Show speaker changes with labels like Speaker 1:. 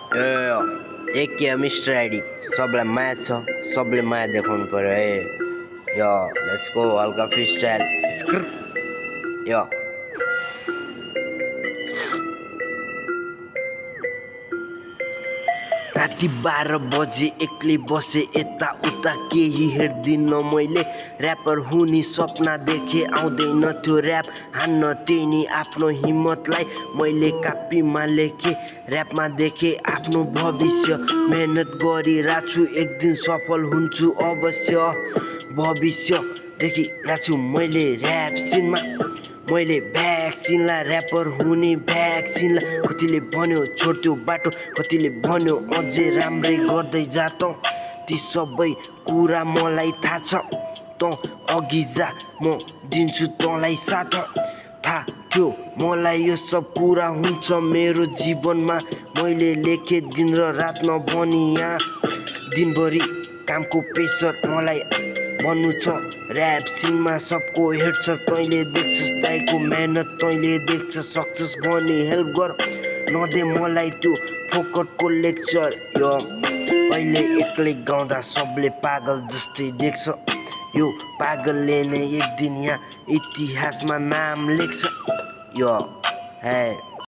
Speaker 1: एक mister ID सबलाई माया छ सबले माया देखाउनु पर्यो लेट्स गो हल्का फ्री स्टाइल राति 12 बजे एक्लै बसे यताउता केही हेर्दिन मैले ऱ्यापर हुने सपना देखे आउँदैन त्यो ऱ्याप हान्न त्यही नि आफ्नो हिम्मतलाई मैले कापीमा लेखे ऱ्यापमा देखे आफ्नो भविष्य मेहनत गरिरहेको छु एक दिन सफल हुन्छु अवश्य भविष्य देखिरहेको छु मैले ऱ्याप सिनमा मैले भ्याक्सिनलाई ऱ्यापर हुने भ्याक्सिनलाई कतिले भन्यो छोड्थ्यो बाटो कतिले भन्यो अझै राम्रै गर्दै जात ती सबै कुरा मलाई थाहा छ त अघि जा म दिन्छु तँलाई साथ थाहा थियो मलाई यो सब कुरा हुन्छ मेरो जीवनमा मैले लेखे दिन र रात नभनी यहाँ दिनभरि कामको प्रेसर मलाई भन्नु छ ऱ्याप सिनमा सबको हेर्छ तैँले देख्छस् दाइको मेहनत तैँले देख्छ सक्छस् भने हेल्प गर नदे मलाई त्यो फोकटको लेक्चर अहिले एक्लै गाउँदा सबले पागल जस्तै देख्छ यो पागलले नै एक दिन यहाँ इतिहासमा नाम लेख्छ